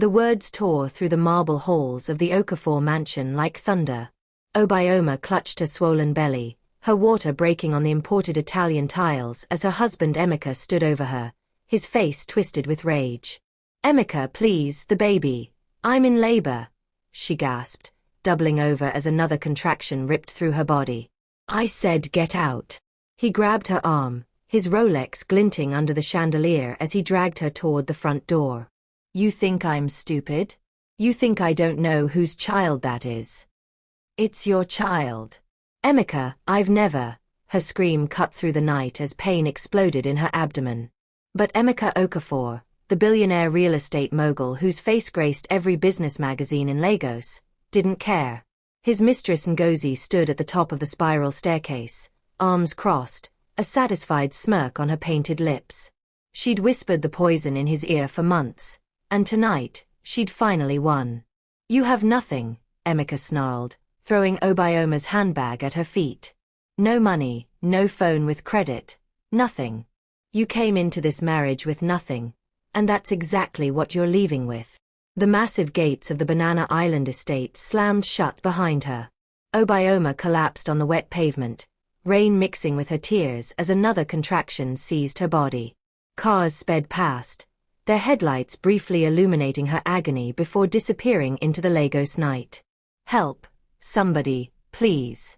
The words tore through the marble halls of the Okafor mansion like thunder. Obioma clutched her swollen belly, her water breaking on the imported Italian tiles as her husband Emeka stood over her, his face twisted with rage. "Emeka, please, the baby. I'm in labor," she gasped, doubling over as another contraction ripped through her body. "I said get out." He grabbed her arm, his Rolex glinting under the chandelier as he dragged her toward the front door. "You think I'm stupid? You think I don't know whose child that is? It's your child." "Emeka, I've never." Her scream cut through the night as pain exploded in her abdomen. But Emeka Okafor, the billionaire real estate mogul whose face graced every business magazine in Lagos, didn't care. His mistress Ngozi stood at the top of the spiral staircase, arms crossed, a satisfied smirk on her painted lips. She'd whispered the poison in his ear for months, and tonight, she'd finally won. "You have nothing," Emeka snarled, throwing Obioma's handbag at her feet. "No money, no phone with credit, nothing. You came into this marriage with nothing, and that's exactly what you're leaving with." The massive gates of the Banana Island estate slammed shut behind her. Obioma collapsed on the wet pavement, rain mixing with her tears as another contraction seized her body. Cars sped past, their headlights briefly illuminating her agony before disappearing into the Lagos night. "Help, somebody, please,"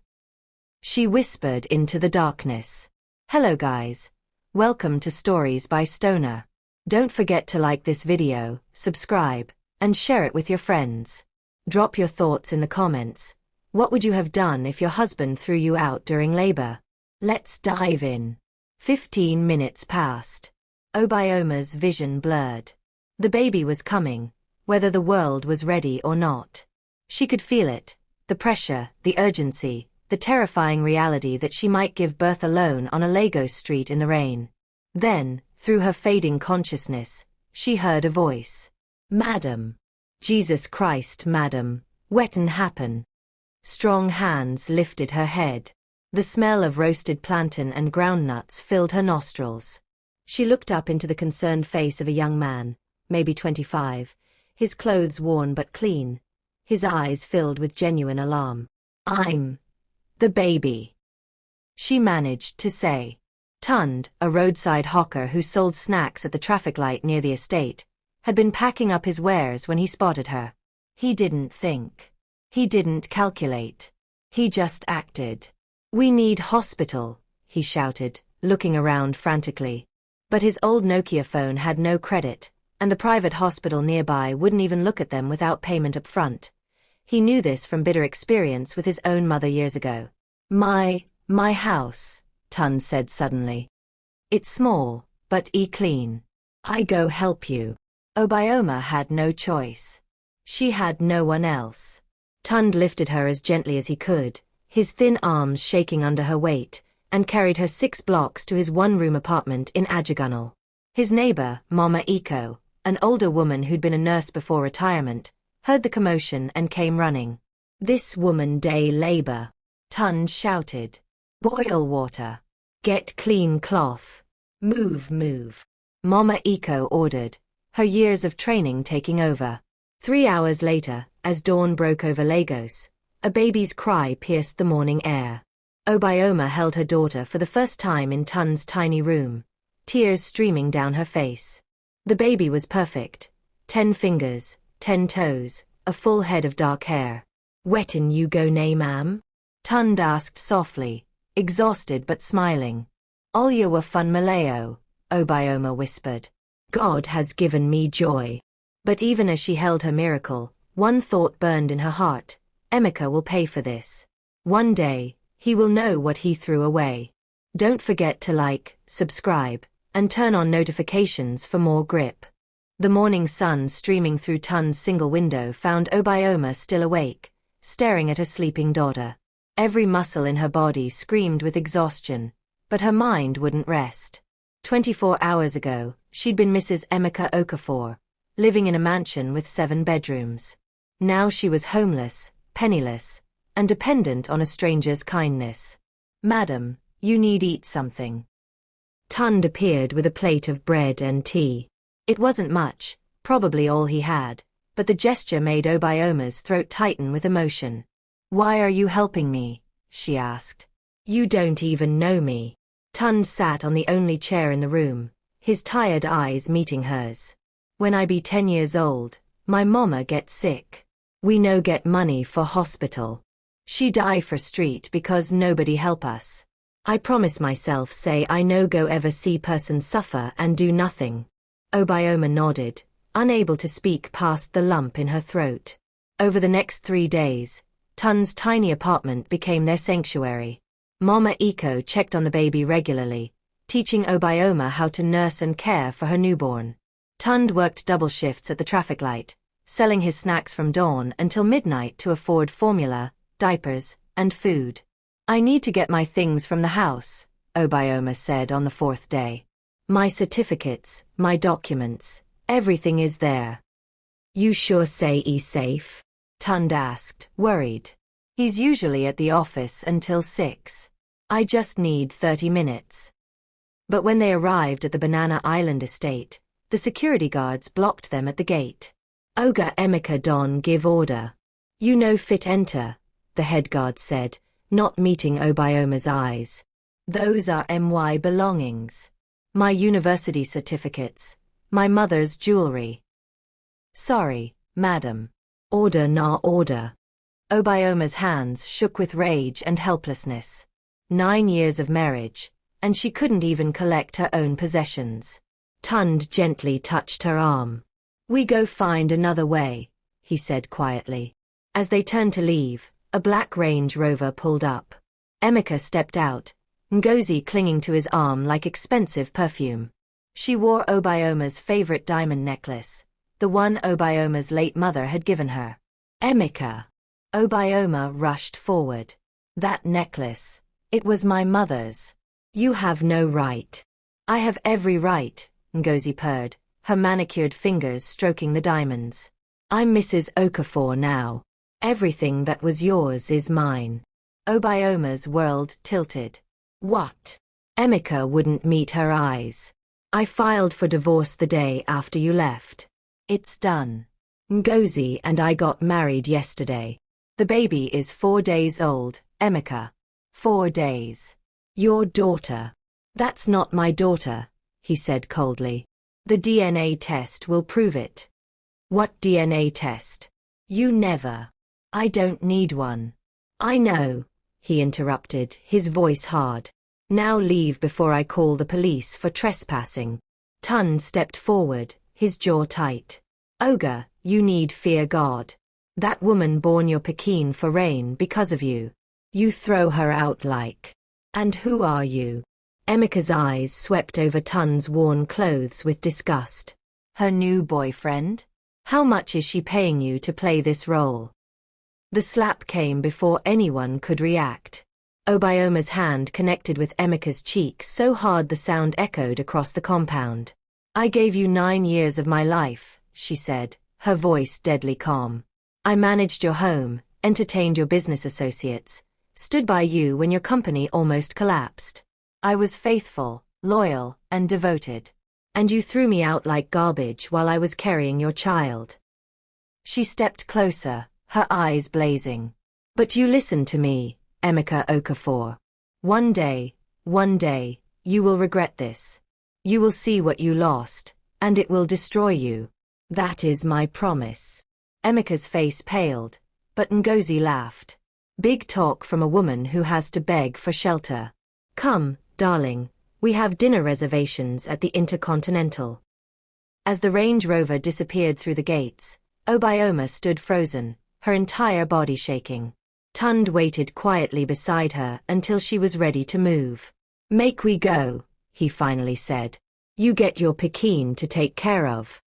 she whispered into the darkness. "Hello guys. Welcome to Stories by Stoner. Don't forget to like this video, subscribe, and share it with your friends. Drop your thoughts in the comments. What would you have done if your husband threw you out during labor? Let's dive in. 15 minutes passed. Obioma's vision blurred. The baby was coming, whether the world was ready or not. She could feel it, the pressure, the urgency, the terrifying reality that she might give birth alone on a Lagos street in the rain. Then, through her fading consciousness, she heard a voice. "Madam. Jesus Christ, madam, wetin happen?" Strong hands lifted her head. The smell of roasted plantain and groundnuts filled her nostrils. She looked up into the concerned face of a young man, maybe 25, his clothes worn but clean, his eyes filled with genuine alarm. "I'm the baby," she managed to say. Tund, a roadside hawker who sold snacks at the traffic light near the estate, had been packing up his wares when he spotted her. He didn't think. He didn't calculate. He just acted. "We need hospital," he shouted, looking around frantically. But his old Nokia phone had no credit, and the private hospital nearby wouldn't even look at them without payment up front. He knew this from bitter experience with his own mother years ago. My house," Tund said suddenly. "It's small, but clean. I go help you." Obioma had no choice. She had no one else. Tund lifted her as gently as he could, his thin arms shaking under her weight, and carried her 6 blocks to his one-room apartment in Ajagunal. His neighbor, Mama Iko, an older woman who'd been a nurse before retirement, heard the commotion and came running. "This woman day labor," Tund shouted. "Boil water. Get clean cloth. Move. Mama Iko ordered, her years of training taking over. 3 hours later, as dawn broke over Lagos, a baby's cry pierced the morning air. Obioma held her daughter for the first time in Tund's tiny room, tears streaming down her face. The baby was perfect. 10 fingers, 10 toes, a full head of dark hair. "Wetin you go nay, ma'am?" Tund asked softly, exhausted but smiling. "Olya wa fun Malayo," Obioma whispered. "God has given me joy." But even as she held her miracle, one thought burned in her heart. Emeka will pay for this. One day, he will know what he threw away. Don't forget to like, subscribe, and turn on notifications for more grip. The morning sun streaming through Tund's single window found Obioma still awake, staring at her sleeping daughter. Every muscle in her body screamed with exhaustion, but her mind wouldn't rest. 24 hours ago, she'd been Mrs. Emeka Okafor, living in a mansion with 7 bedrooms. Now she was homeless, penniless, and dependent on a stranger's kindness. "Madam, you need eat something." Tund appeared with a plate of bread and tea. It wasn't much, probably all he had, but the gesture made Obioma's throat tighten with emotion. "Why are you helping me?" she asked. "You don't even know me." Tund sat on the only chair in the room, his tired eyes meeting hers. "When I be 10 years old, my mama get sick. We no get money for hospital. She die for street because nobody help us. I promise myself say I no go ever see person suffer and do nothing." Obioma nodded, unable to speak past the lump in her throat. Over the next 3 days, Tund's tiny apartment became their sanctuary. Mama Eco checked on the baby regularly, teaching Obioma how to nurse and care for her newborn. Tund worked double shifts at the traffic light, selling his snacks from dawn until midnight to afford formula, diapers, and food. "I need to get my things from the house," Obioma said on the 4th day. "My certificates, my documents, everything is there." "You sure say he's safe?" Tund asked, worried. "He's usually at the office until 6. I just need 30 minutes. But when they arrived at the Banana Island estate, the security guards blocked them at the gate. "Oga Emeka Don give order. You no fit enter," the head guard said, not meeting Obioma's eyes. "Those are my belongings. My university certificates, my mother's jewelry." "Sorry, madam." "Order na order." Obioma's hands shook with rage and helplessness. 9 years of marriage, and she couldn't even collect her own possessions. Tund gently touched her arm. "We go find another way," he said quietly. As they turned to leave, a black Range Rover pulled up. Emeka stepped out, Ngozi clinging to his arm like expensive perfume. She wore Obioma's favorite diamond necklace, the one Obioma's late mother had given her. "Emeka!" Obioma rushed forward. "That necklace, it was my mother's. You have no right." "I have every right," Ngozi purred, her manicured fingers stroking the diamonds. "I'm Mrs. Okafor now. Everything that was yours is mine." Obioma's world tilted. "What?" Emeka wouldn't meet her eyes. "I filed for divorce the day after you left. It's done. Ngozi and I got married yesterday. The baby is 4 days old, Emeka. 4 days. Your daughter." "That's not my daughter," he said coldly. "The DNA test will prove it." "What DNA test?" "You never." "I don't need one." "I know," he interrupted, his voice hard. "Now leave before I call the police for trespassing." Tund stepped forward, his jaw tight. "Oga, you need fear God. That woman born your Pekin for rain because of you. You throw her out like. And who are you?" Emeka's eyes swept over Tund's worn clothes with disgust. "Her new boyfriend? How much is she paying you to play this role?" The slap came before anyone could react. Obioma's hand connected with Emeka's cheek so hard the sound echoed across the compound. "I gave you 9 years of my life," she said, her voice deadly calm. "I managed your home, entertained your business associates, stood by you when your company almost collapsed. I was faithful, loyal, and devoted. And you threw me out like garbage while I was carrying your child." She stepped closer, her eyes blazing. "But you listened to me, Emeka Okafor. One day, you will regret this. You will see what you lost, and it will destroy you. That is my promise." Emeka's face paled, but Ngozi laughed. "Big talk from a woman who has to beg for shelter. Come, darling, we have dinner reservations at the Intercontinental." As the Range Rover disappeared through the gates, Obioma stood frozen, her entire body shaking. Tund waited quietly beside her until she was ready to move. "Make we go," he finally said. "You get your Pekin to take care of."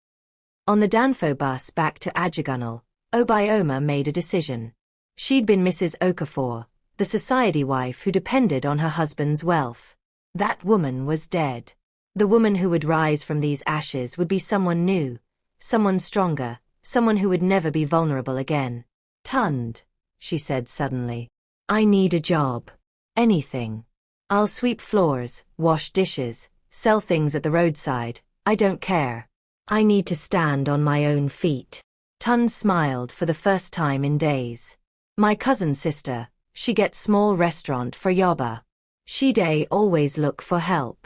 On the Danfo bus back to Ajagunal, Obioma made a decision. She'd been Mrs. Okafor, the society wife who depended on her husband's wealth. That woman was dead. The woman who would rise from these ashes would be someone new, someone stronger, someone who would never be vulnerable again. "Tund," she said suddenly. "I need a job. Anything. I'll sweep floors, wash dishes, sell things at the roadside, I don't care. I need to stand on my own feet." Tun smiled for the first time in days. My cousin's sister, she get small restaurant for Yoba. She day always look for help.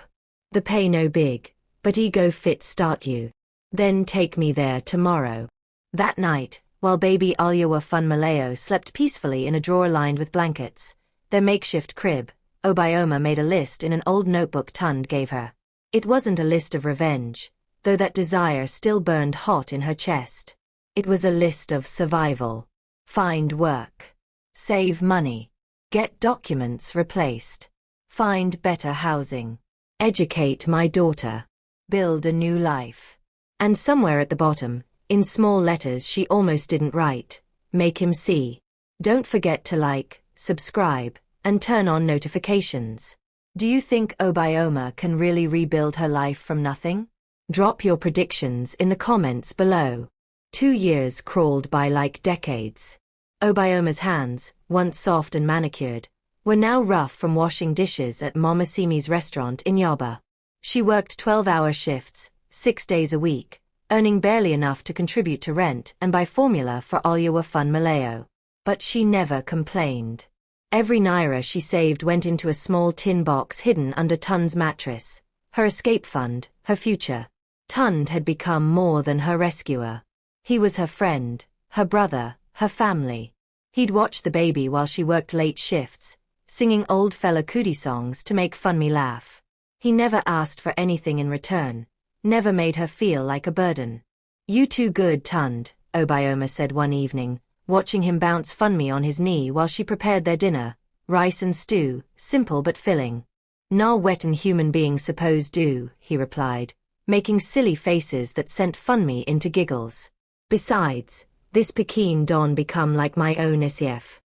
The pay no big, but ego fit start you. Then take me there tomorrow. That night, while baby Alyawa Fun Maleo slept peacefully in a drawer lined with blankets, their makeshift crib, Obioma made a list in an old notebook Tund gave her. It wasn't a list of revenge, though that desire still burned hot in her chest. It was a list of survival. Find work. Save money. Get documents replaced. Find better housing. Educate my daughter. Build a new life. And somewhere at the bottom, in small letters she almost didn't write, make him see. Don't forget to like, subscribe, and turn on notifications. Do you think Obioma can really rebuild her life from nothing? Drop your predictions in the comments below. 2 years crawled by like decades. Obioma's hands, once soft and manicured, were now rough from washing dishes at Mama Simi's restaurant in Yoba. She worked 12-hour shifts, 6 days a week, earning barely enough to contribute to rent and buy formula for Alyawa Fun Maleo. But she never complained. Every naira she saved went into a small tin box hidden under Tund's mattress, her escape fund, her future. Tund had become more than her rescuer. He was her friend, her brother, her family. He'd watch the baby while she worked late shifts, singing old fella cootie songs to make Funmi laugh. He never asked for anything in return, never made her feel like a burden. You too good, Tund, Obioma said one evening, watching him bounce Funmi on his knee while she prepared their dinner, rice and stew, simple but filling. "Na wetin human beings suppose do," he replied, making silly faces that sent Funmi into giggles. "Besides, this Pekin don become like my own Isief."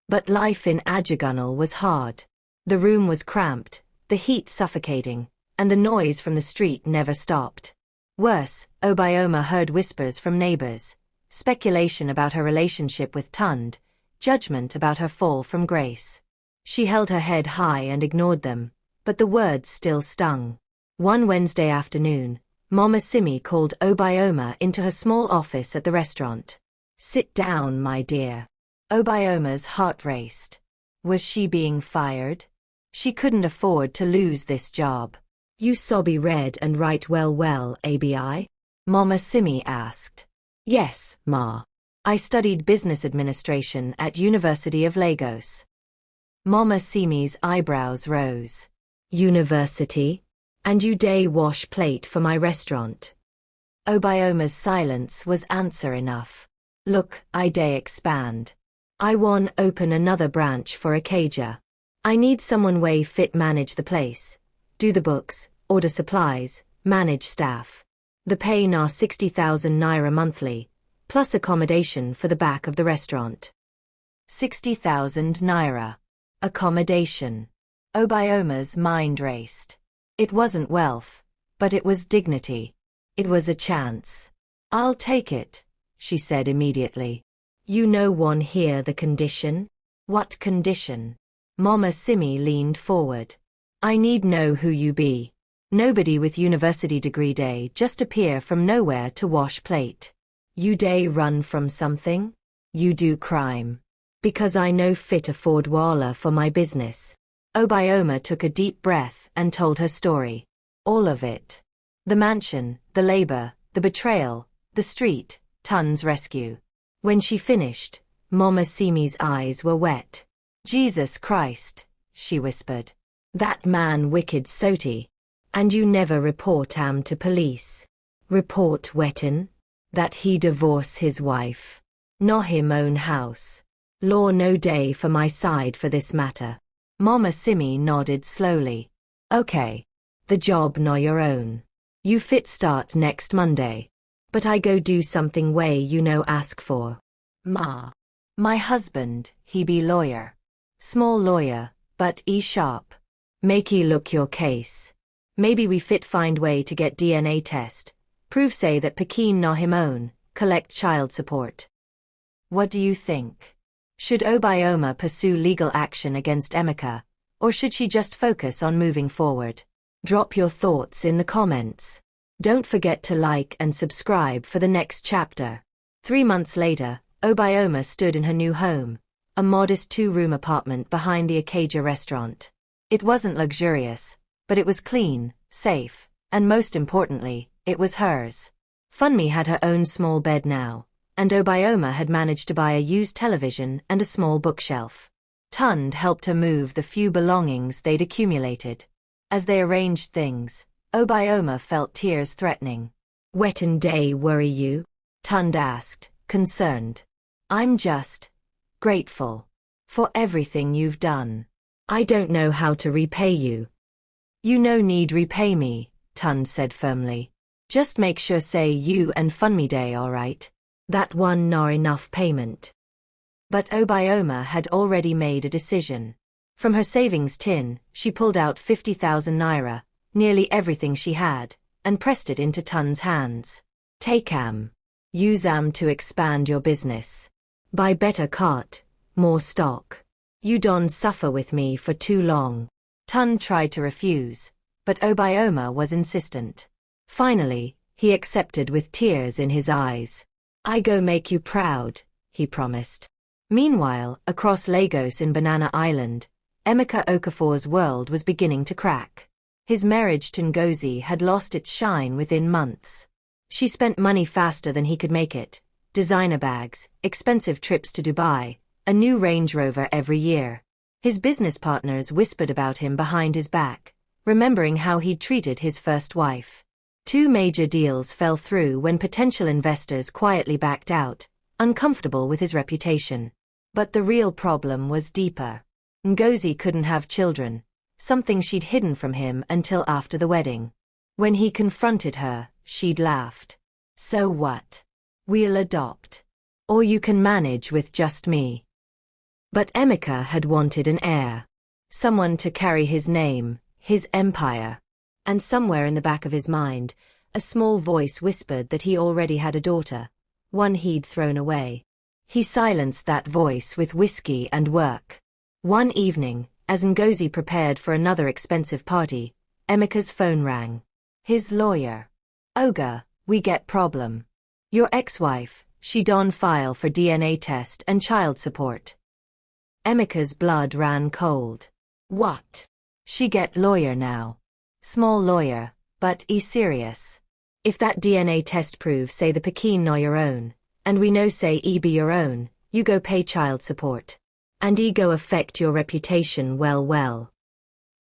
But life in Ajagunal was hard. The room was cramped, the heat suffocating, and the noise from the street never stopped. Worse, Obioma heard whispers from neighbors, speculation about her relationship with Tund, judgment about her fall from grace. She held her head high and ignored them, but the words still stung. One Wednesday afternoon, Mama Simi called Obioma into her small office at the restaurant. "Sit down, my dear." Obioma's heart raced. Was she being fired? She couldn't afford to lose this job. "You sobby read and write well, ABI?" Mama Simi asked. "Yes, Ma. I studied business administration at University of Lagos." Mama Simi's eyebrows rose. "University? And you day wash plate for my restaurant?" Obioma's silence was answer enough. "Look, I day expand. I wan open another branch for Acadia. I need someone way fit manage the place, do the books, order supplies, manage staff. The pay na 60,000 naira monthly, plus accommodation for the back of the restaurant." 60,000 naira. Accommodation. Obioma's mind raced. It wasn't wealth, but it was dignity. It was a chance. "I'll take it," she said immediately. "You know one hear the condition?" "What condition?" Mama Simi leaned forward. "I need know who you be. Nobody with university degree day just appear from nowhere to wash plate. You day run from something? You do crime. Because I no fit afford wala for my business." Obioma took a deep breath and told her story. All of it. The mansion, the labor, the betrayal, the street, Tund's rescue. When she finished, Mama Simi's eyes were wet. "Jesus Christ," she whispered. "That man wicked soti. And you never report am to police. Report wetin? That he divorce his wife. No him own house. Law no day for my side for this matter." Mama Simi nodded slowly. "Okay. The job no your own. You fit start next Monday. But I go do something way you no ask for." "Ma. My husband, he be lawyer. Small lawyer, but e sharp. Make e look your case. Maybe we fit find way to get DNA test. Prove say that Pekin na him own, collect child support." What do you think? Should Obioma pursue legal action against Emeka, or should she just focus on moving forward? Drop your thoughts in the comments. Don't forget to like and subscribe for the next chapter. 3 months later, Obioma stood in her new home, a modest 2-room apartment behind the Acacia restaurant. It wasn't luxurious, but it was clean, safe, and most importantly, it was hers. Funmi had her own small bed now, and Obioma had managed to buy a used television and a small bookshelf. Tund helped her move the few belongings they'd accumulated. As they arranged things, Obioma felt tears threatening. "Wetin day worry you?" Tund asked, concerned. "I'm just grateful for everything you've done. I don't know how to repay you." "You no need repay me," Tund said firmly. "Just make sure say you and Funmi day alright. That one nor enough payment." But Obioma had already made a decision. From her savings tin, she pulled out 50,000 naira, nearly everything she had, and pressed it into Tund's hands. "Take use to expand your business. Buy better cart, more stock. You don't suffer with me for too long." Tund tried to refuse, but Obioma was insistent. Finally, he accepted with tears in his eyes. "I go make you proud," he promised. Meanwhile, across Lagos in Banana Island, Emeka Okafor's world was beginning to crack. His marriage to Ngozi had lost its shine within months. She spent money faster than he could make it: designer bags, expensive trips to Dubai, a new Range Rover every year. His business partners whispered about him behind his back, remembering how he'd treated his first wife. 2 major deals fell through when potential investors quietly backed out, uncomfortable with his reputation. But the real problem was deeper. Ngozi couldn't have children, something she'd hidden from him until after the wedding. When he confronted her, she'd laughed. "So what? We'll adopt. Or you can manage with just me." But Emeka had wanted an heir. Someone to carry his name, his empire. And somewhere in the back of his mind, a small voice whispered that he already had a daughter, one he'd thrown away. He silenced that voice with whiskey and work. One evening, as Ngozi prepared for another expensive party, Emeka's phone rang. His lawyer. "Oga, we get problem. Your ex-wife, she don file for DNA test and child support." Emeka's blood ran cold. "What? She get lawyer now?" "Small lawyer, but serious. If that DNA test prove say the Pekin no your own, and we know say be your own, you go pay child support. And go affect your reputation well.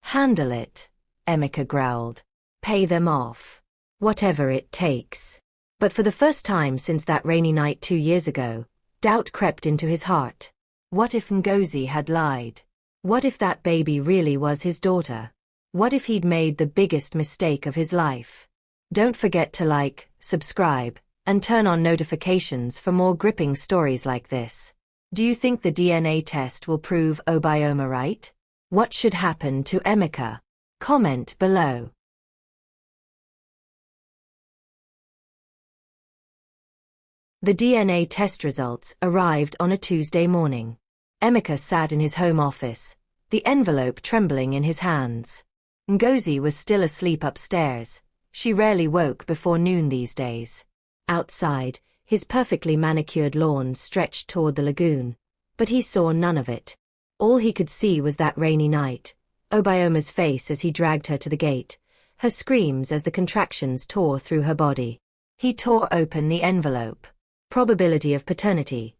Handle it," Emeka growled. "Pay them off. Whatever it takes." But for the first time since that rainy night 2 years ago, doubt crept into his heart. What if Ngozi had lied? What if that baby really was his daughter? What if he'd made the biggest mistake of his life? Don't forget to like, subscribe, and turn on notifications for more gripping stories like this. Do you think the DNA test will prove Obioma right? What should happen to Emeka? Comment below. The DNA test results arrived on a Tuesday morning. Emeka sat in his home office, the envelope trembling in his hands. Ngozi was still asleep upstairs. She rarely woke before noon these days. Outside, his perfectly manicured lawn stretched toward the lagoon, but he saw none of it. All he could see was that rainy night, Obioma's face as he dragged her to the gate, her screams as the contractions tore through her body. He tore open the envelope. Probability of paternity: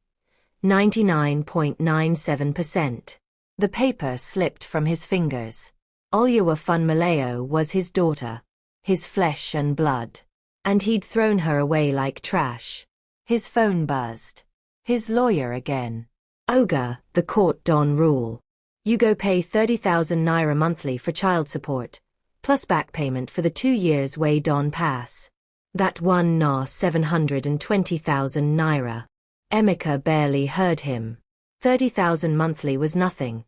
99.97%. The paper slipped from his fingers. Oluwafun Malayo was his daughter, his flesh and blood. And he'd thrown her away like trash. His phone buzzed. His lawyer again. "Oga, the court don rule. You go pay 30,000 naira monthly for child support, plus back payment for the 2 years way don pass. That one na 720,000 naira. Emeka barely heard him. 30,000 monthly was nothing.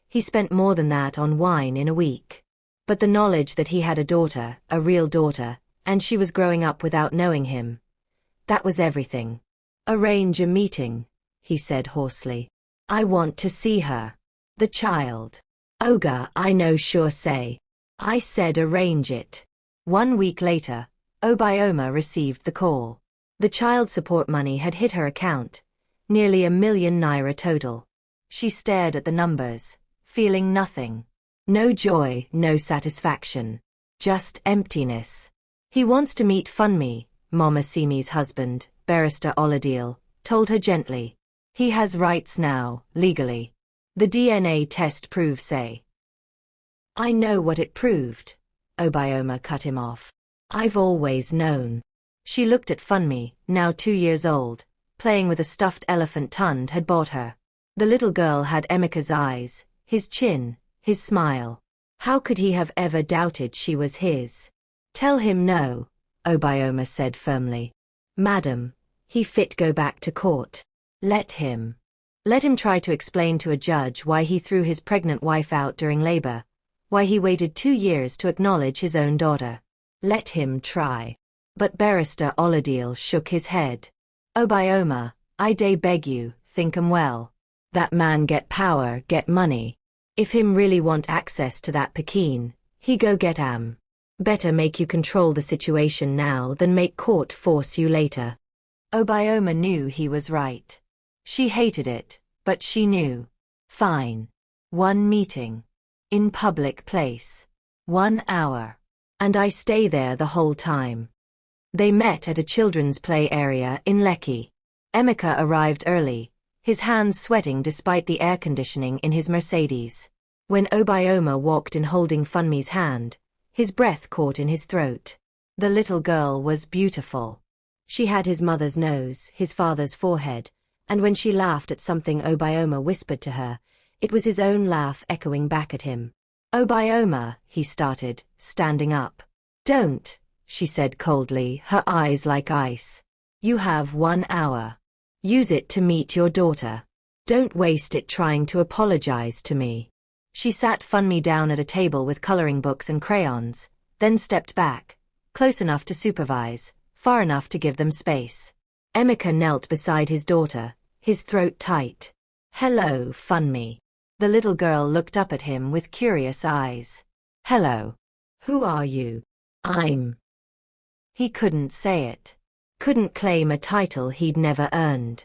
He spent more than that on wine in a week. But the knowledge that he had a daughter, a real daughter, and she was growing up without knowing him, that was everything. "Arrange a meeting," he said hoarsely. "I want to see her. The child." "Oga, I know sure say. I said arrange it." 1 week later, Obioma received the call. The child support money had hit her account, nearly ₦1,000,000 total. She stared at the numbers, feeling nothing. No joy, no satisfaction. Just emptiness. He wants to meet Funmi, Mama Simi's husband, Barrister Oladil, told her gently. He has rights now, legally. The DNA test proves say. I know what it proved. Obioma cut him off. I've always known. She looked at Funmi, now 2 years old, playing with a stuffed elephant Tund had bought her. The little girl had Emeka's eyes, his chin, his smile. How could he have ever doubted she was his? Tell him no, Obioma said firmly. Madam, he fit go back to court. Let him. Let him try to explain to a judge why he threw his pregnant wife out during labor, why he waited 2 years to acknowledge his own daughter. Let him try. But Barrister Oladil shook his head. Obioma, I dey beg you, think 'em well. That man get power, get money. If him really want access to that Pekin, he go get am. Better make you control the situation now than make court force you later. Obioma knew he was right. She hated it, but she knew. Fine. 1 meeting. In public place. 1 hour. And I stay there the whole time. They met at a children's play area in Lekki. Emeka arrived early, his hands sweating despite the air conditioning in his Mercedes. When Obioma walked in holding Funmi's hand, his breath caught in his throat. The little girl was beautiful. She had his mother's nose, his father's forehead, and when she laughed at something Obioma whispered to her, it was his own laugh echoing back at him. Obioma, he started, standing up. Don't, she said coldly, her eyes like ice. You have 1 hour. Use it to meet your daughter. Don't waste it trying to apologize to me. She sat Funmi down at a table with coloring books and crayons, then stepped back, close enough to supervise, far enough to give them space. Emeka knelt beside his daughter, his throat tight. Hello, Funmi. The little girl looked up at him with curious eyes. Hello. Who are you? I'm. He couldn't say it. Couldn't claim a title he'd never earned.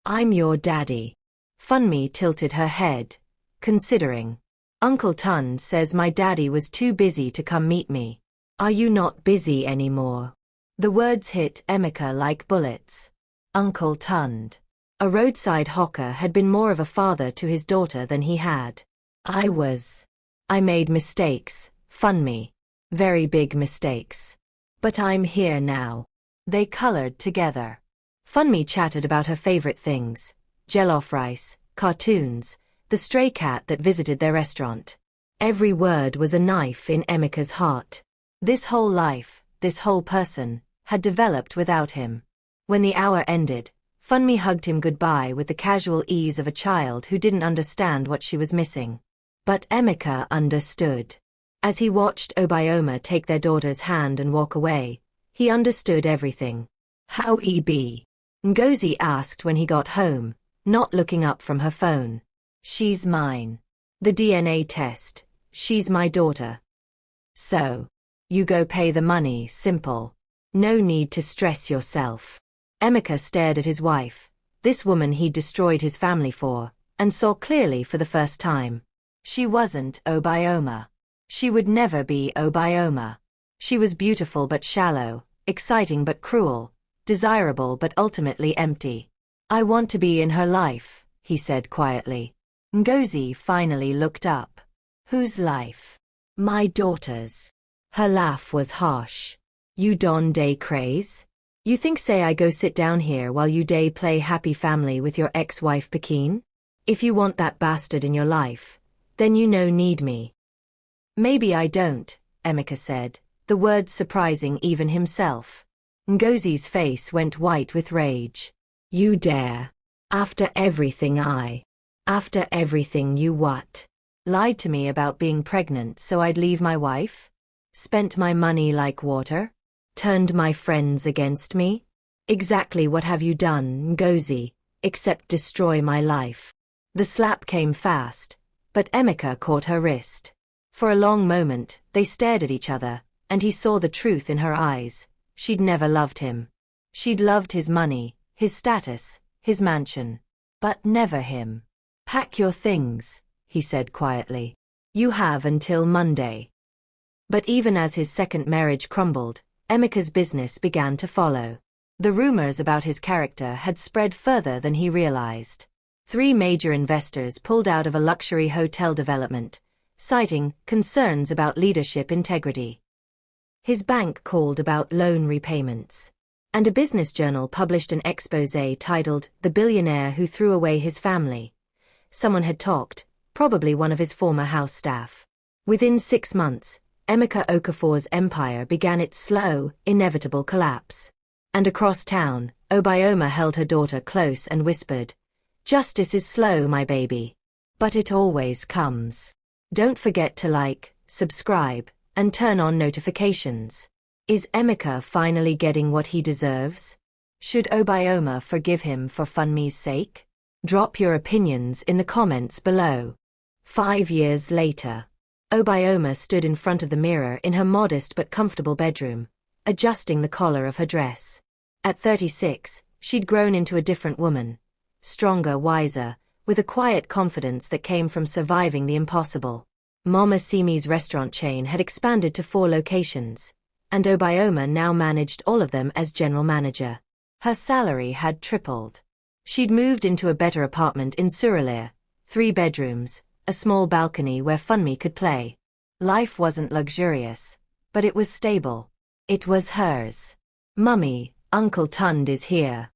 I'm your daddy. Funmi tilted her head, considering. Uncle Tund says my daddy was too busy to come meet me. Are you not busy anymore? The words hit Emeka like bullets. Uncle Tund. A roadside hawker had been more of a father to his daughter than he had. I made mistakes, Funmi. Very big mistakes. But I'm here now. They colored together. Funmi chatted about her favorite things. Jollof rice, cartoons, the stray cat that visited their restaurant. Every word was a knife in Emeka's heart. This whole life, this whole person, had developed without him. When the hour ended, Funmi hugged him goodbye with the casual ease of a child who didn't understand what she was missing. But Emeka understood. As he watched Obioma take their daughter's hand and walk away, he understood everything. How he be? Ngozi asked when he got home, not looking up from her phone. She's mine. The DNA test. She's my daughter. So. You go pay the money, simple. No need to stress yourself. Emeka stared at his wife, this woman he'd destroyed his family for, and saw clearly for the first time. She wasn't Obioma. She would never be Obioma. She was beautiful but shallow, exciting but cruel, desirable but ultimately empty. I want to be in her life, he said quietly. Ngozi finally looked up. Whose life? My daughter's. Her laugh was harsh. You don day craze? You think say I go sit down here while you day play happy family with your ex-wife Pekin? If you want that bastard in your life, then you no need me. Maybe I don't, Emeka said, the words surprising even himself. Ngozi's face went white with rage. You dare. After everything After everything you what? Lied to me about being pregnant so I'd leave my wife? Spent my money like water? Turned my friends against me? Exactly what have you done, Ngozi, except destroy my life? The slap came fast, but Emeka caught her wrist. For a long moment, they stared at each other, and he saw the truth in her eyes. She'd never loved him. She'd loved his money, his status, his mansion. But never him. "Pack your things," he said quietly. "You have until Monday." But even as his second marriage crumbled, Emeka's business began to follow. The rumors about his character had spread further than he realized. 3 major investors pulled out of a luxury hotel development, citing concerns about leadership integrity. His bank called about loan repayments. And a business journal published an exposé titled "The Billionaire Who Threw Away His Family." Someone had talked, probably one of his former house staff. Within 6 months, Emeka Okafor's empire began its slow, inevitable collapse. And across town, Obioma held her daughter close and whispered, "Justice is slow, my baby. But it always comes. Don't forget to like, subscribe, and turn on notifications." Is Emeka finally getting what he deserves? Should Obioma forgive him for Funmi's sake? Drop your opinions in the comments below. 5 years later, Obioma stood in front of the mirror in her modest but comfortable bedroom, adjusting the collar of her dress. At 36, she'd grown into a different woman. Stronger, wiser, with a quiet confidence that came from surviving the impossible. Mama Simi's restaurant chain had expanded to 4 locations, and Obioma now managed all of them as general manager. Her salary had tripled. She'd moved into a better apartment in Surulere, 3 bedrooms, a small balcony where Funmi could play. Life wasn't luxurious, but it was stable. It was hers. "Mummy, Uncle Tund is here."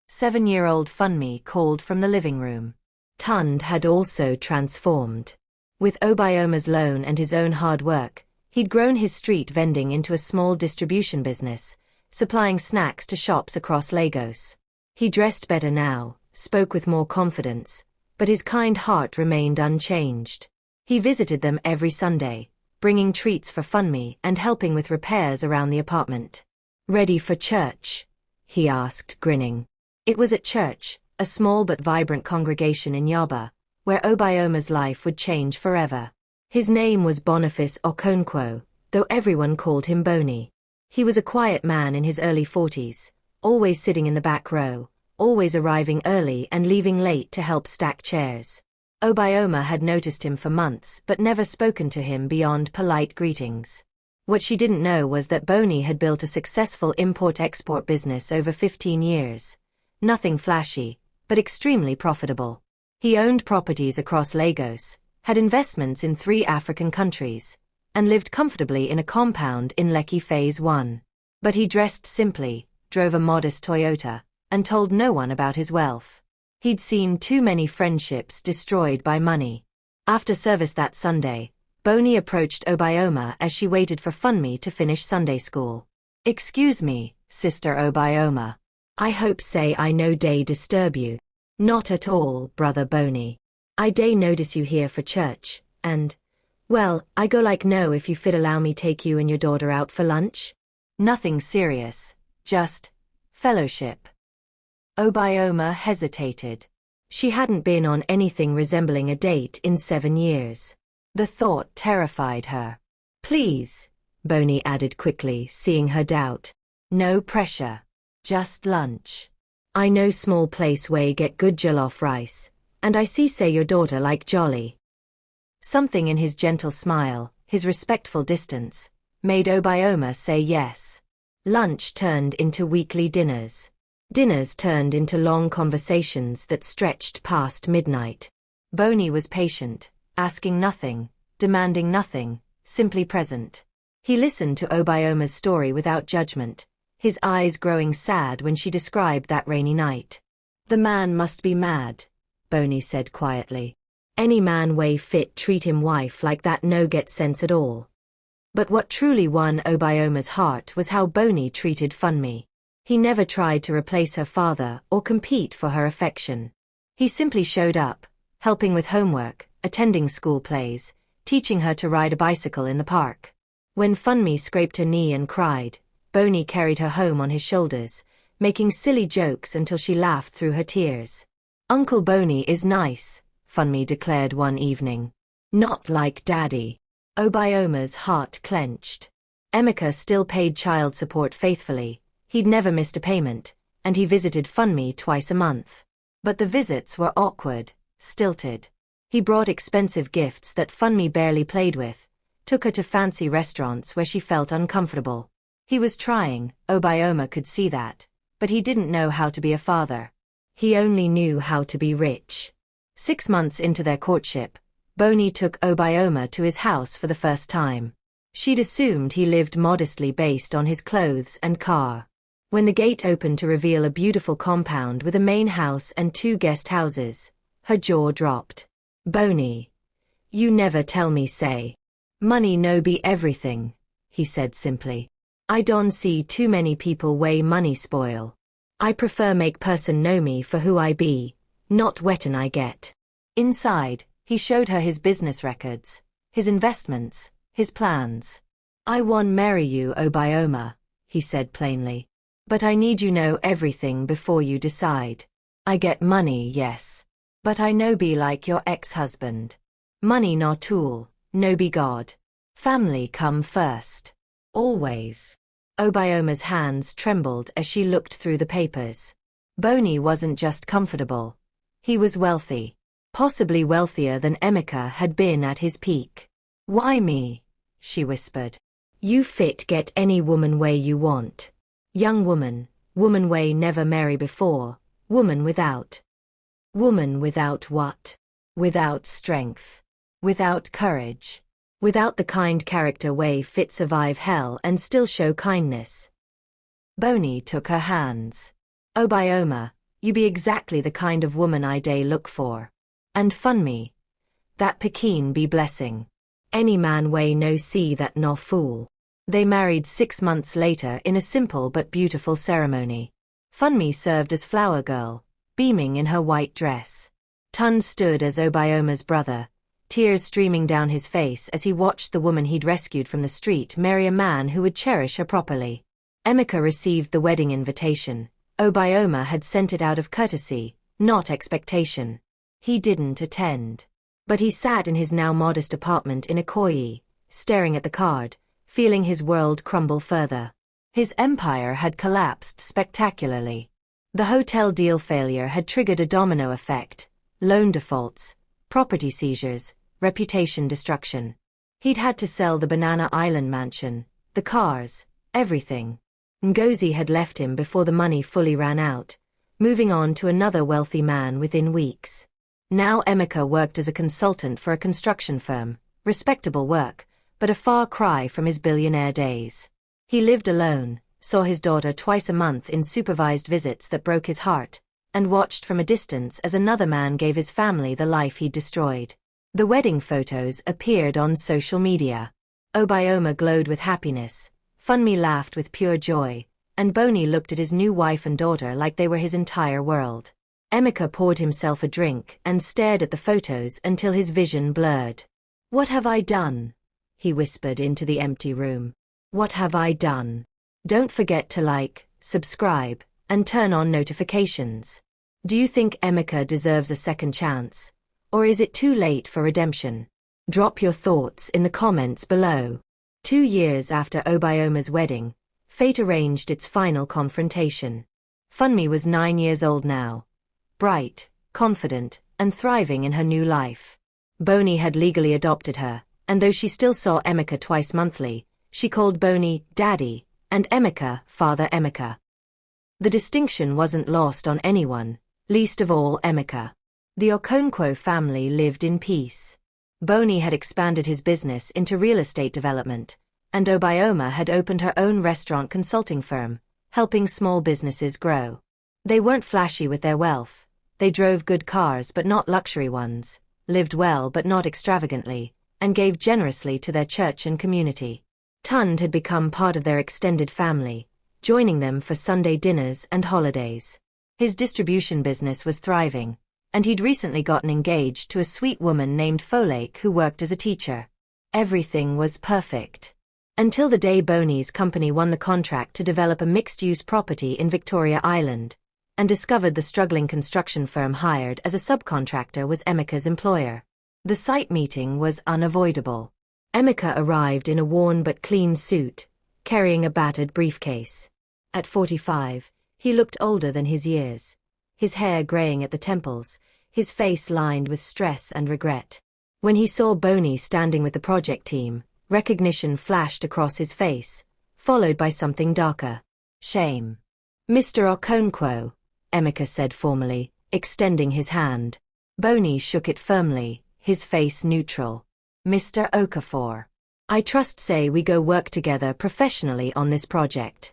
7-year-old Funmi called from the living room. Tund had also transformed. With Obioma's loan and his own hard work, he'd grown his street vending into a small distribution business, supplying snacks to shops across Lagos. He dressed better now, spoke with more confidence, but his kind heart remained unchanged. He visited them every Sunday, bringing treats for Funmi and helping with repairs around the apartment. "Ready for church?" he asked, grinning. It was at church, a small but vibrant congregation in Yaba, where Obioma's life would change forever. His name was Boniface Okonkwo, though everyone called him Boni. He was a quiet man in his early 40s, always sitting in the back row, always arriving early and leaving late to help stack chairs. Obioma had noticed him for months but never spoken to him beyond polite greetings. What she didn't know was that Boni had built a successful import-export business over 15 years. Nothing flashy, but extremely profitable. He owned properties across Lagos, had investments in 3 African countries, and lived comfortably in a compound in Lekki Phase 1. But he dressed simply, drove a modest Toyota, and told no one about his wealth. He'd seen too many friendships destroyed by money. After service that Sunday, Boni approached Obioma as she waited for Funmi to finish Sunday school. "Excuse me, Sister Obioma. I hope say I no day disturb you." "Not at all, Brother Boni. I day notice you here for church, and, well, I go like no if you fit allow me take you and your daughter out for lunch." "Nothing serious, just fellowship." Obioma hesitated. She hadn't been on anything resembling a date in 7 years. The thought terrified her. "Please," Boni added quickly, seeing her doubt. "No pressure. Just lunch. I know small place where get good jollof rice, and I see say your daughter like jolly." Something in his gentle smile, his respectful distance, made Obioma say yes. Lunch turned into weekly dinners. Dinners turned into long conversations that stretched past midnight. Boni was patient, asking nothing, demanding nothing, simply present. He listened to Obioma's story without judgment, his eyes growing sad when she described that rainy night. "The man must be mad," Boni said quietly. "Any man way fit treat him wife like that no get sense at all." But what truly won Obioma's heart was how Boni treated Funmi. He never tried to replace her father or compete for her affection. He simply showed up, helping with homework, attending school plays, teaching her to ride a bicycle in the park. When Funmi scraped her knee and cried, Boni carried her home on his shoulders, making silly jokes until she laughed through her tears. "Uncle Boni is nice," Funmi declared one evening. "Not like Daddy." Obioma's heart clenched. Emeka still paid child support faithfully. He'd never missed a payment, and he visited Funmi twice a month. But the visits were awkward, stilted. He brought expensive gifts that Funmi barely played with, took her to fancy restaurants where she felt uncomfortable. He was trying, Obioma could see that, but he didn't know how to be a father. He only knew how to be rich. 6 months into their courtship, Boney took Obioma to his house for the first time. She'd assumed he lived modestly based on his clothes and car. When the gate opened to reveal a beautiful compound with a main house and 2 guest houses, her jaw dropped. "Boney, you never tell me say. Money no be everything," he said simply. "I don't see too many people way money spoil. I prefer make person know me for who I be, not wetin I get." Inside, he showed her his business records, his investments, his plans. "I won marry you, Obioma," he said plainly. "But I need you know everything before you decide. I get money, yes. But I no be like your ex-husband. Money no tool, no be God. Family come first. Always." Obioma's hands trembled as she looked through the papers. Boney wasn't just comfortable. He was wealthy. Possibly wealthier than Emeka had been at his peak. "Why me?" she whispered. "You fit get any woman way you want. Young woman way never marry before, woman without. Woman without what? Without strength. Without courage. Without the kind character way fit survive hell and still show kindness." Boney took her hands. "Obioma, you be exactly the kind of woman I day look for. And Funmi. That Pekin be blessing. Any man way no see that no fool." They married 6 months later in a simple but beautiful ceremony. Funmi served as flower girl, beaming in her white dress. Tun stood as Obioma's brother, tears streaming down his face as he watched the woman he'd rescued from the street marry a man who would cherish her properly. Emeka received the wedding invitation. Obioma had sent it out of courtesy, not expectation. He didn't attend. But he sat in his now modest apartment in Ikoyi, staring at the card, feeling his world crumble further. His empire had collapsed spectacularly. The hotel deal failure had triggered a domino effect: loan defaults, property seizures, reputation destruction. He'd had to sell the Banana Island mansion, the cars, everything. Ngozi had left him before the money fully ran out, moving on to another wealthy man within weeks. Now Emeka worked as a consultant for a construction firm, respectable work, but a far cry from his billionaire days. He lived alone, saw his daughter twice a month in supervised visits that broke his heart, and watched from a distance as another man gave his family the life he'd destroyed. The wedding photos appeared on social media. Obioma glowed with happiness, Funmi laughed with pure joy, and Boney looked at his new wife and daughter like they were his entire world. Emeka poured himself a drink and stared at the photos until his vision blurred. "What have I done?" he whispered into the empty room. "What have I done? Don't forget to like, subscribe, and turn on notifications. Do you think Emeka deserves a second chance? Or is it too late for redemption? Drop your thoughts in the comments below." 2 years after Obioma's wedding, fate arranged its final confrontation. Funmi was 9 years old now. Bright, confident, and thriving in her new life. Boney had legally adopted her, and though she still saw Emeka twice monthly, she called Boney Daddy, and Emeka Father Emeka. The distinction wasn't lost on anyone, least of all Emeka. The Okonkwo family lived in peace. Boney had expanded his business into real estate development, and Obioma had opened her own restaurant consulting firm, helping small businesses grow. They weren't flashy with their wealth. They drove good cars but not luxury ones, lived well but not extravagantly, and gave generously to their church and community. Tund had become part of their extended family, joining them for Sunday dinners and holidays. His distribution business was thriving, and he'd recently gotten engaged to a sweet woman named Folake who worked as a teacher. Everything was perfect. Until the day Boney's company won the contract to develop a mixed-use property in Victoria Island, and discovered the struggling construction firm hired as a subcontractor was Emeka's employer. The site meeting was unavoidable. Emeka arrived in a worn but clean suit, carrying a battered briefcase. At 45, he looked older than his years. His hair graying at the temples, his face lined with stress and regret. When he saw Boney standing with the project team, recognition flashed across his face, followed by something darker. Shame. Mr. Okonkwo, Emeka said formally, extending his hand. Boney shook it firmly, his face neutral. Mr. Okafor. I trust say we go work together professionally on this project.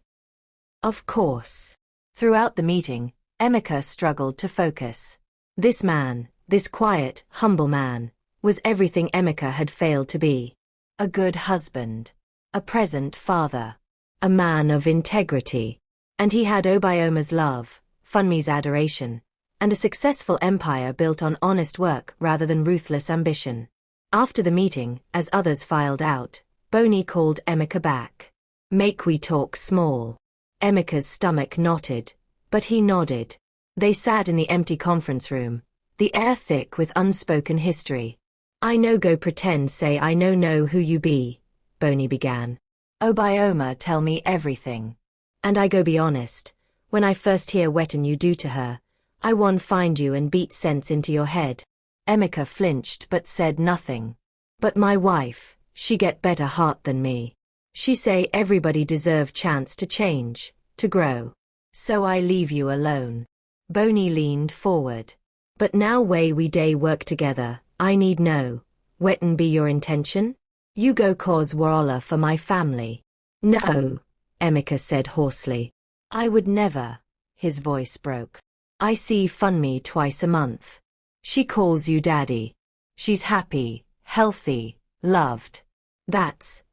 Of course. Throughout the meeting, Emeka struggled to focus. This man, this quiet, humble man, was everything Emeka had failed to be. A good husband. A present father. A man of integrity. And he had Obayoma's love, Funmi's adoration, and a successful empire built on honest work rather than ruthless ambition. After the meeting, as others filed out, Boney called Emeka back. Make we talk small. Emeka's stomach knotted, but he nodded. They sat in the empty conference room, the air thick with unspoken history. I no go pretend say I no know who you be, Boney began. Obayoma tell me everything. And I go be honest, when I first hear wetin you do to her, I won find you and beat sense into your head. Emeka flinched but said nothing. But my wife, she get better heart than me. She say everybody deserve chance to change, to grow. So I leave you alone. Boney leaned forward. But now way we day work together, I need know, wetin be your intention? You go cause wahala for my family. No, Emeka said hoarsely. I would never. His voice broke. I see Funmi twice a month. She calls you daddy. She's happy, healthy, loved. That's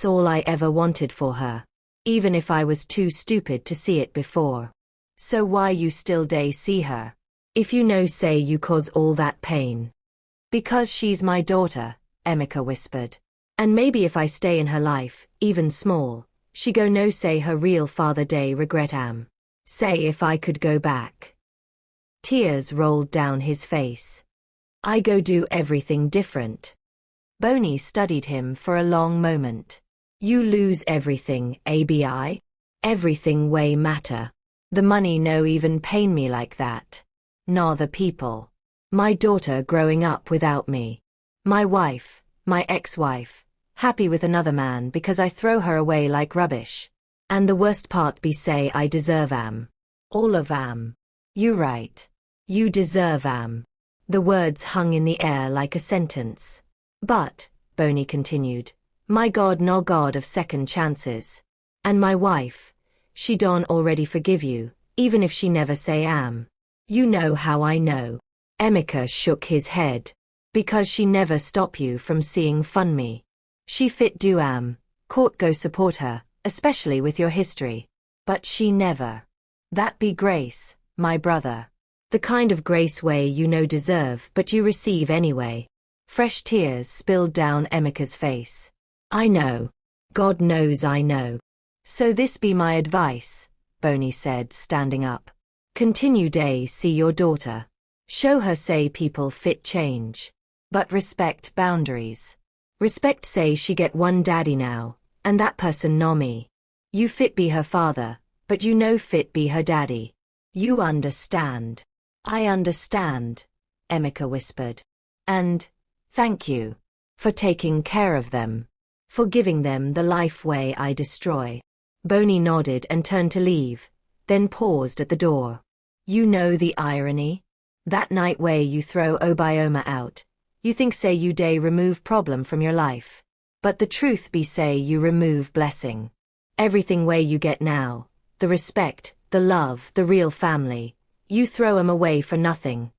all I ever wanted for her. Even if I was too stupid to see it before. So why you still day see her? If you know say you cause all that pain. Because she's my daughter, Emeka whispered. And maybe if I stay in her life, even small, she go no say her real father day regret am. Say if I could go back. Tears rolled down his face. I go do everything different. Boney studied him for a long moment. You lose everything, ABI? Everything way matter. The money no even pain me like that. Nor the people. My daughter growing up without me. My wife, my ex-wife, happy with another man because I throw her away like rubbish. And the worst part be say I deserve am. All of am. You right. You deserve am. The words hung in the air like a sentence. But, Boney continued, my God no God of second chances. And my wife, she don't already forgive you, even if she never say am. You know how I know. Emeka shook his head. Because she never stop you from seeing Funmi. She fit do am, court go support her, especially with your history. But she never. That be grace, my brother. The kind of grace way you no deserve but you receive anyway. Fresh tears spilled down Emeka's face. I know. God knows I know. So this be my advice, Boney said, standing up. Continue day see your daughter. Show her say people fit change. But respect boundaries. Respect say she get one daddy now, and that person no me. You fit be her father, but you no fit be her daddy. You understand. I understand, Emeka whispered. And, thank you. For taking care of them. For giving them the life way I destroy. Boney nodded and turned to leave, then paused at the door. You know the irony? That night way you throw Obayoma out. You think say you day remove problem from your life. But the truth be say you remove blessing. Everything way you get now, the respect, the love, the real family, you throw 'em away for nothing.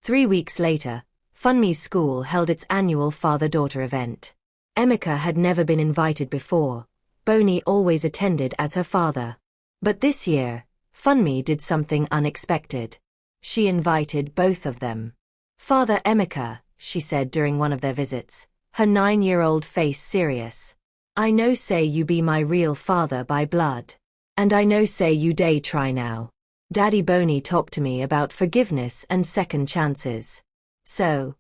3 weeks later, Funmi's school held its annual father-daughter event. Emeka had never been invited before. Boney always attended as her father. But this year, Funmi did something unexpected. She invited both of them. Father Emeka, she said during one of their visits, her 9-year-old face serious. I know say you be my real father by blood. And I know say you day try now. Daddy Boney talked to me about forgiveness and second chances. So,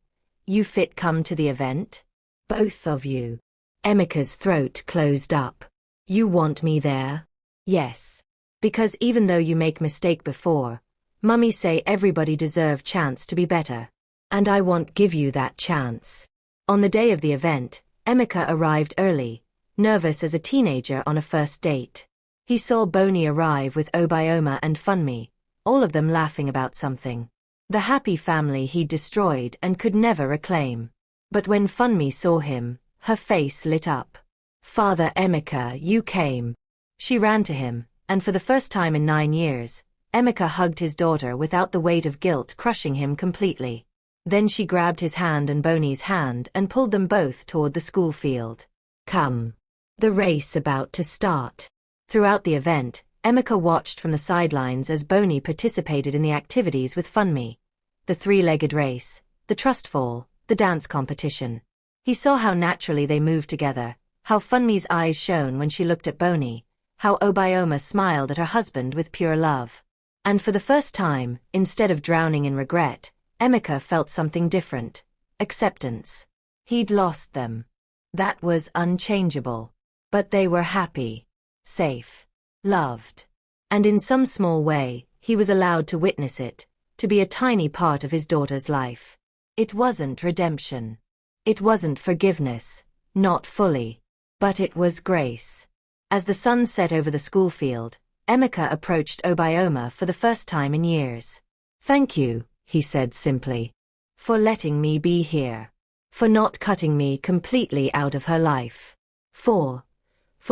you fit come to the event? Both of you. Emeka's throat closed up. You want me there? Yes. Because even though you make mistake before, Mummy say everybody deserve chance to be better. And I won't give you that chance. On the day of the event, Emeka arrived early, nervous as a teenager on a first date. He saw Boney arrive with Obioma and Funmi, all of them laughing about something. The happy family he'd destroyed and could never reclaim. But when Funmi saw him, her face lit up. Father Emeka, you came. She ran to him, and for the first time in 9 years, Emeka hugged his daughter without the weight of guilt crushing him completely. Then she grabbed his hand and Boney's hand and pulled them both toward the school field. Come. The race about to start. Throughout the event, Emeka watched from the sidelines as Boney participated in the activities with Funmi. The three-legged race, the trust fall, the dance competition. He saw how naturally they moved together, how Funmi's eyes shone when she looked at Boney, how Obioma smiled at her husband with pure love. And for the first time, instead of drowning in regret, Emeka felt something different. Acceptance. He'd lost them. That was unchangeable. But they were happy, safe, loved. And in some small way, he was allowed to witness it, to be a tiny part of his daughter's life. It wasn't redemption. It wasn't forgiveness, not fully. But it was grace. As the sun set over the school field, Emeka approached Obioma for the first time in years. Thank you, he said simply. For letting me be here. For not cutting me completely out of her life. For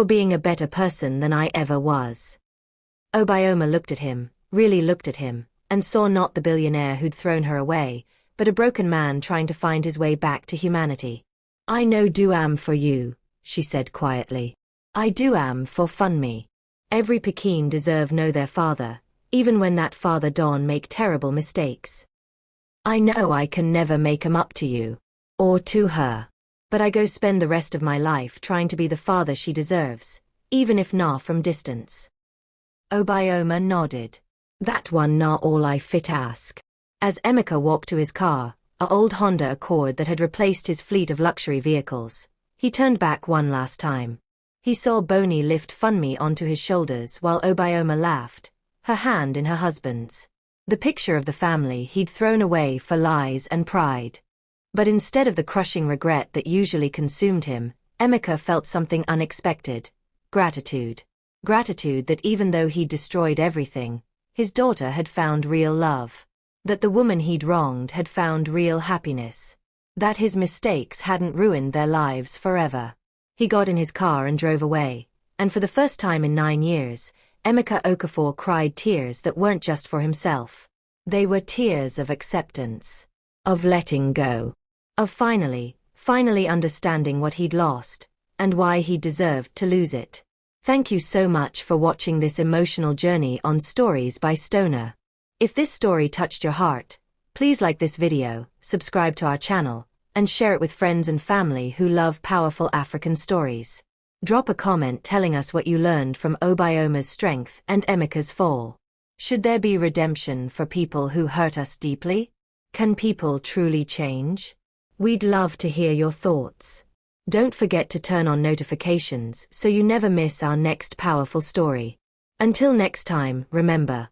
being a better person than I ever was. Obioma looked at him, really looked at him, and saw not the billionaire who'd thrown her away, but a broken man trying to find his way back to humanity. I no do am for you, she said quietly. I do am for Funmi. Every Pekin deserve know their father, even when that father Don make terrible mistakes. I know I can never make 'em up to you. Or to her. But I go spend the rest of my life trying to be the father she deserves, even if na from distance. Obioma nodded. That one na all I fit ask. As Emeka walked to his car, a old Honda Accord that had replaced his fleet of luxury vehicles, he turned back one last time. He saw Boney lift Funmi onto his shoulders while Obioma laughed, her hand in her husband's. The picture of the family he'd thrown away for lies and pride. But instead of the crushing regret that usually consumed him, Emeka felt something unexpected. Gratitude. Gratitude that even though he'd destroyed everything, his daughter had found real love. That the woman he'd wronged had found real happiness. That his mistakes hadn't ruined their lives forever. He got in his car and drove away, and for the first time in 9 years, Emeka Okafor cried tears that weren't just for himself. They were tears of acceptance. Of letting go. Of finally understanding what he'd lost, and why he deserved to lose it. Thank you so much for watching this emotional journey on Stories by Stoner. If this story touched your heart, please like this video, subscribe to our channel, and share it with friends and family who love powerful African stories. Drop a comment telling us what you learned from Obioma's strength and Emeka's fall. Should there be redemption for people who hurt us deeply? Can people truly change? We'd love to hear your thoughts. Don't forget to turn on notifications so you never miss our next powerful story. Until next time, remember,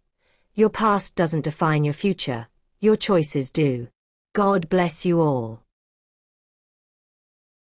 your past doesn't define your future, your choices do. God bless you all.